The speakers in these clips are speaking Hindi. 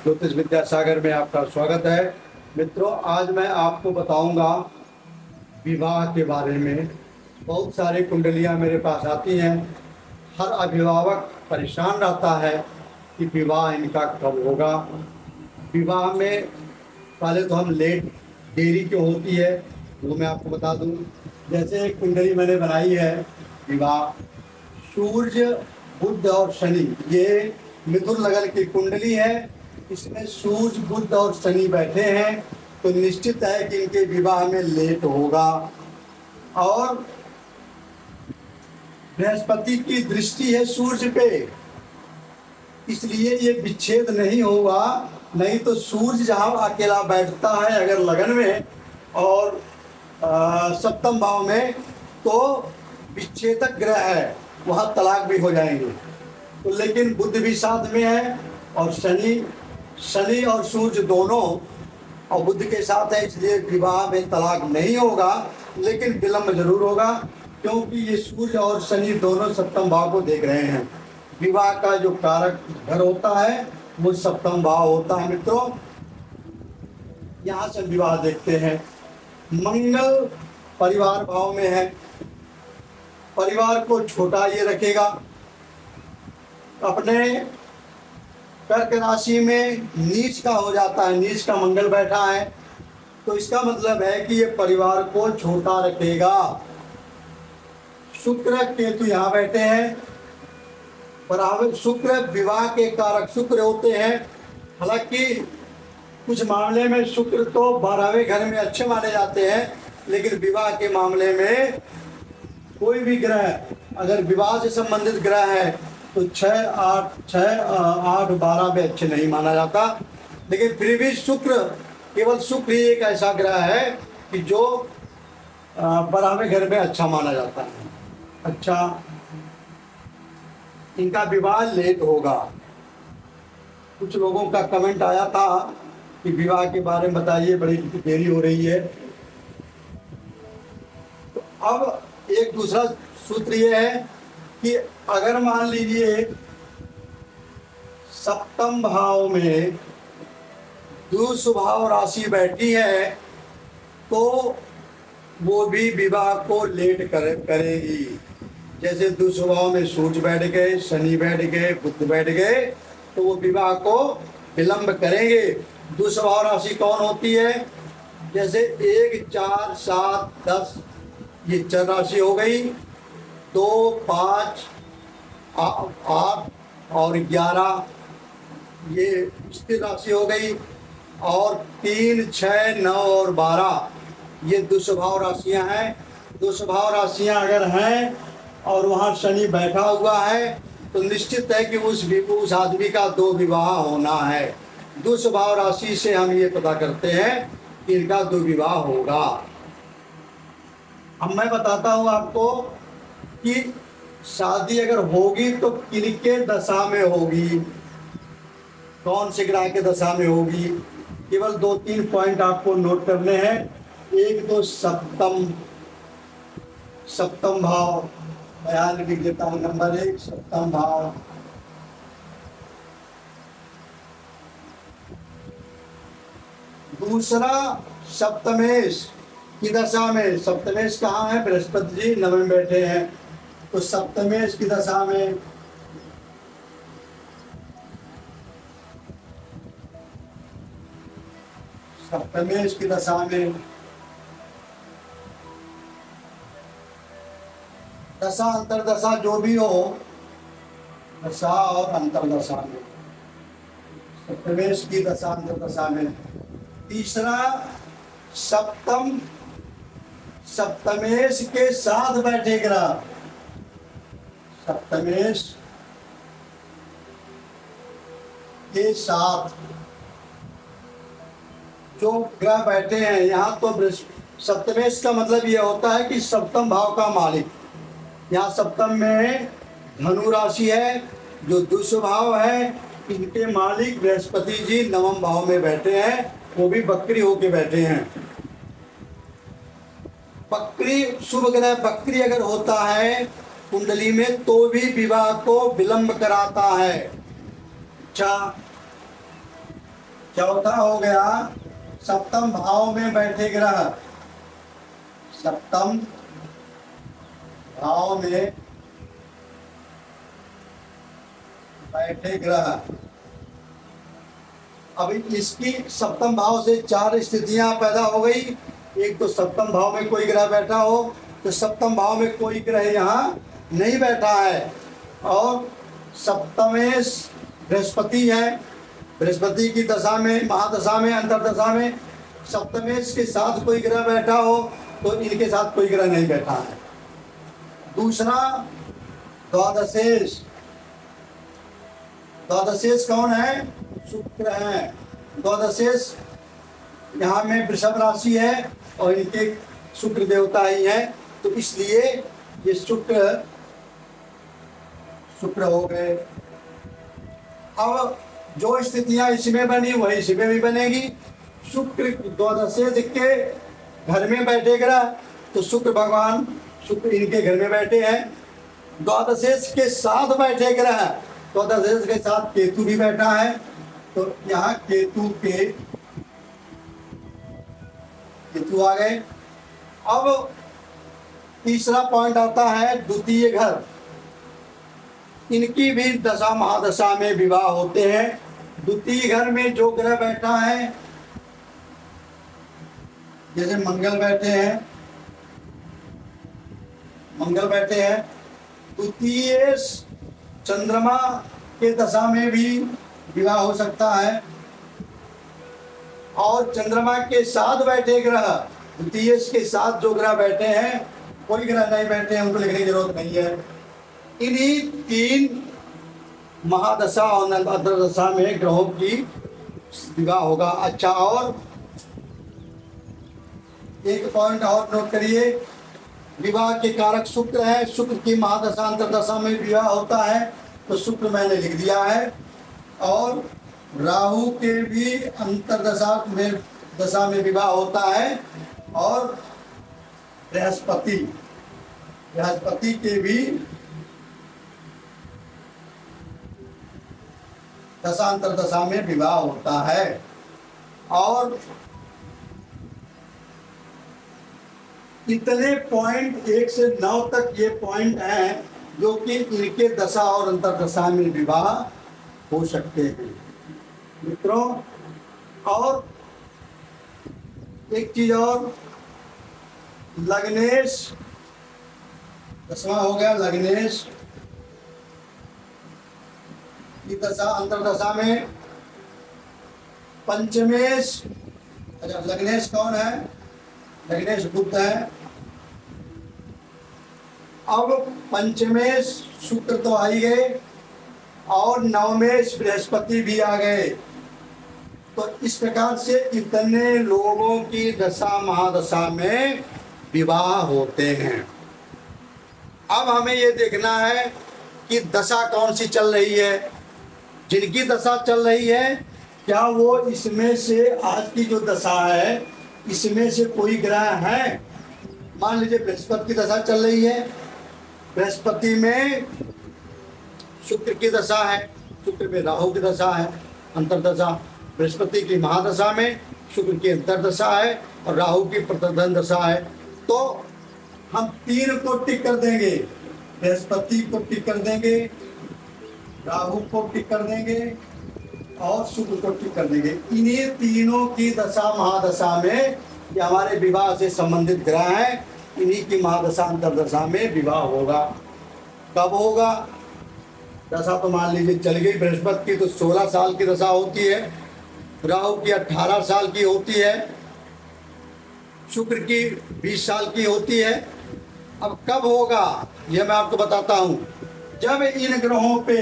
ज्योतिष विद्यासागर में आपका स्वागत है। मित्रों, आज मैं आपको बताऊंगा विवाह के बारे में। बहुत सारी कुंडलियां मेरे पास आती हैं। हर अभिभावक परेशान रहता है कि विवाह इनका कब होगा। विवाह में पहले तो हम लेट देरी क्यों होती है वो मैं आपको बता दूं। जैसे एक कुंडली मैंने बनाई है विवाह, सूर्य बुध और शनि, ये मिथुन लगन की कुंडली है। इसमें सूर्य बुध और शनि बैठे हैं तो निश्चित है कि इनके विवाह में लेट होगा। और बृहस्पति की दृष्टि है सूर्य पे, इसलिए ये विच्छेद नहीं होगा। नहीं तो सूर्य जहाँ अकेला बैठता है अगर लगन में और सप्तम भाव में, तो विच्छेदक ग्रह है, वहाँ तलाक भी हो जाएंगे। तो लेकिन बुध भी साथ में है और शनि और सूर्य दोनों और बुध के साथ है, इसलिए विवाह में तलाक नहीं होगा, लेकिन विलंब जरूर होगा, क्योंकि ये सूर्य और शनि दोनों सप्तम भाव को देख रहे हैं। विवाह का जो कारक घर होता है वो सप्तम भाव होता है। मित्रों, यहाँ से विवाह देखते हैं। मंगल परिवार भाव में है, परिवार को छोटा ये रखेगा। अपने कर्क राशि में नीच का हो जाता है, नीच का मंगल बैठा है, तो इसका मतलब है कि ये परिवार को छोटा रखेगा। शुक्र केतु यहाँ बैठे हैं, पर शुक्र विवाह के कारक शुक्र होते हैं। हालांकि कुछ मामले में शुक्र तो 12वें घर में अच्छे माने जाते हैं, लेकिन विवाह के मामले में कोई भी ग्रह अगर विवाह से संबंधित ग्रह है तो 6, 8, 12 में अच्छे नहीं माना जाता। लेकिन फिर भी केवल शुक्र ही एक ऐसा ग्रह है कि जो 12वें घर में अच्छा माना जाता है। अच्छा, इनका विवाह लेट होगा। कुछ लोगों का कमेंट आया था कि विवाह के बारे में बताइए, बड़ी देरी हो रही है। तो अब एक दूसरा सूत्र ये है कि अगर मान लीजिए सप्तम भाव में दुस्वभाव राशि बैठी है तो वो भी विवाह को लेट करेगी। जैसे दुस्वभाव में सूर्य बैठ गए, शनि बैठ गए, बुध बैठ गए, तो वो विवाह को विलंब करेंगे। दुस्वभाव राशि कौन होती है? जैसे 1, 4, 7, 10 ये चर राशि हो गई। 2, 5, 8 और 11 ये स्थिर राशि हो गई। और 3, 6, 9 और 12 ये दुस्वभाव राशियां हैं। दुस्वभाव राशियां अगर हैं और वहाँ शनि बैठा हुआ है तो निश्चित है कि उस आदमी का 2 विवाह होना है। दुस्वभाव राशि से हम ये पता करते हैं कि इनका 2 विवाह होगा। अब मैं बताता हूँ आपको कि शादी अगर होगी तो किनके दशा में होगी, कौन से ग्रह के दशा में होगी। केवल 2-3 पॉइंट आपको नोट करने हैं। एक तो सप्तम भाव, बयान लिख देता हूँ। नंबर 1 सप्तम भाव, दूसरा सप्तमेश की दशा में। सप्तमेश कहाँ है? बृहस्पति जी नवम बैठे हैं, तो सप्तमेश की दशा में दशा अंतरदशा जो भी हो, दशा और अंतरदशा में, सप्तमेश की दशा अंतरदशा में। तीसरा सप्तमेश के साथ बैठे ग्रह, सप्तमेश के साथ जो ग्रह बैठे हैं यहाँ, तो सप्तमेश का मतलब यह होता है कि सप्तम भाव का मालिक। यहाँ सप्तम में धनु राशि है जो दुस्वभाव है, इनके मालिक बृहस्पति जी नवम भाव में बैठे हैं, वो भी बकरी होके बैठे हैं। बकरी शुभ ग्रह बकरी अगर होता है कुंडली में तो भी विवाह को विलंब कराता है। अच्छा, चौथा हो गया सप्तम भाव में बैठे ग्रह। सप्तम भाव में बैठे ग्रह। अब इसकी सप्तम भाव से चार स्थितियां पैदा हो गई। एक तो सप्तम भाव में कोई ग्रह बैठा हो, तो सप्तम भाव में कोई ग्रह यहाँ नहीं बैठा है, और सप्तमेश बृहस्पति है। बृहस्पति की दशा में, महादशा में, अंतरदशा में सप्तमेश के साथ कोई ग्रह बैठा हो, तो इनके साथ कोई ग्रह नहीं बैठा है। दूसरा द्वादशेश। द्वादशेश कौन है? शुक्र है। द्वादशेश यहाँ में वृषभ राशि है और इनके शुक्र देवता ही है, तो इसलिए ये शुक्र हो गए। अब जो स्थितियां इसमें बनी वही इसमें भी बनेगी। शुक्र द्वादशेश के घर में बैठे ग्रह, तो शुक्र भगवान, शुक्र इनके घर में बैठे हैं। द्वादशेश के साथ बैठे ग्रह, द्वादशेश के साथ केतु भी बैठा है, तो यहाँ केतु आ गए। अब तीसरा पॉइंट आता है द्वितीय घर। इनकी भी दशा महादशा में विवाह होते हैं। द्वितीय घर में जो ग्रह बैठा है, जैसे मंगल बैठे हैं, द्वितीय चंद्रमा के दशा में भी विवाह हो सकता है। और चंद्रमा के साथ बैठे ग्रह, द्वितीय के साथ जो ग्रह बैठे हैं, कोई ग्रह नहीं बैठे हैं, उनको लिखने की जरूरत नहीं है। इन्हीं तीन महादशा और अंतरदशा में ग्रहों की विवाह होगा। अच्छा, और एक पॉइंट और नोट करिए, विवाह के कारक शुक्र है। शुक्र की महादशा अंतरदशा में विवाह होता है, तो शुक्र मैंने लिख दिया है। और राहु के भी अंतरदशा में विवाह होता है, और बृहस्पति के भी दशांतर दशा में विवाह होता है। और इतने पॉइंट 1 से 9 तक ये पॉइंट हैं जो कि इनके दशा और अंतरदशा में विवाह हो सकते हैं मित्रों। और एक चीज और, लग्नेश 10वां हो गया। लग्नेश की दशा अंतरदशा में पंचमेश। अच्छा, लग्नेश कौन है? लग्नेश बुध है। अब पंचमेश शुक्र तो आ ही गए, और नवमेश बृहस्पति भी आ गए। तो इस प्रकार से इतने लोगों की दशा महादशा में विवाह होते हैं। अब हमें ये देखना है कि दशा कौन सी चल रही है। जिनकी दशा चल रही है, क्या वो इसमें से, आज की जो दशा है, इसमें से कोई ग्रह है? मान लीजिए बृहस्पति की दशा चल रही है, बृहस्पति में शुक्र की दशा है, शुक्र में राहु की दशा है, अंतरदशा। बृहस्पति की महादशा में शुक्र की अंतरदशा है और राहु की प्रतर्धन दशा है। तो हम 3 को टिक कर देंगे, बृहस्पति को टिक कर देंगे, राहु को टिक कर देंगे और शुक्र को टिक कर देंगे। इन्हीं तीनों की दशा महादशा में, ये हमारे विवाह से संबंधित ग्रह हैं, इन्हीं की महादशा अंतरदशा में विवाह होगा। कब होगा? दशा तो मान लीजिए चल गई। बृहस्पति की तो 16 साल की दशा होती है, राहु की 18 साल की होती है, शुक्र की 20 साल की होती है। अब कब होगा यह मैं आपको बताता हूँ। जब इन ग्रहों पे,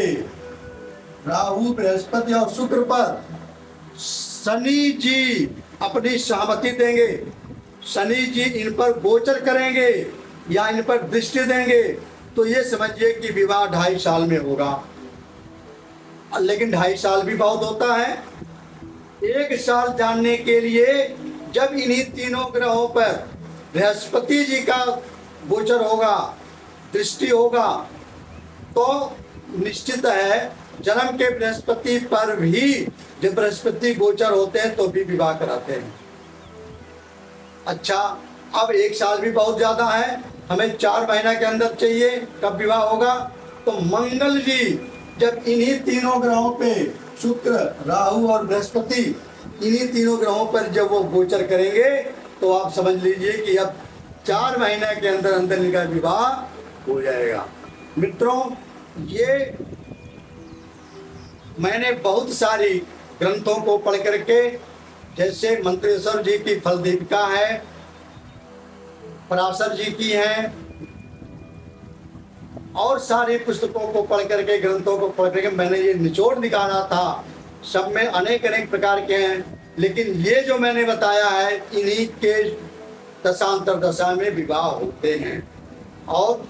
राहु, बृहस्पति और शुक्र पर शनि जी अपनी सहमति देंगे, शनि जी इन पर गोचर करेंगे या इन पर दृष्टि देंगे, तो ये समझिए कि विवाह 2.5 साल में होगा। लेकिन 2.5 साल भी बहुत होता है। 1 साल जानने के लिए जब इन्हीं तीनों ग्रहों पर बृहस्पति जी का गोचर होगा, दृष्टि होगा, तो निश्चित है जन्म के बृहस्पति पर भी जब बृहस्पति गोचर होते हैं तो भी विवाह कराते हैं। अच्छा, अब 1 साल भी बहुत ज्यादा है, हमें 4 महीना के अंदर चाहिए, कब विवाह होगा? तो मंगल जी जब इन्हीं तीनों ग्रहों पे, शुक्र, राहु और बृहस्पति, इन्हीं तीनों ग्रहों पर जब वो गोचर करेंगे तो आप समझ लीजिए कि अब 4 महीने के अंदर अंदर इनका विवाह हो जाएगा। मित्रों, ये मैंने बहुत सारी ग्रंथों को पढ़ करके, जैसे मंत्रेश्वर जी की फल दीपिका है, पराशर जी की है, और सारी पुस्तकों को पढ़ करके, ग्रंथों को पढ़ करके मैंने ये निचोड़ निकाला था। सब में अनेक अनेक प्रकार के हैं, लेकिन ये जो मैंने बताया है इन्हीं के दशांतर दशा में विवाह होते हैं। और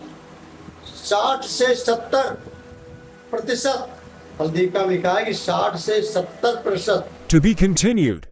60 से 70% फलदीपिका में लिखा है कि 60 से 70%। To be continued.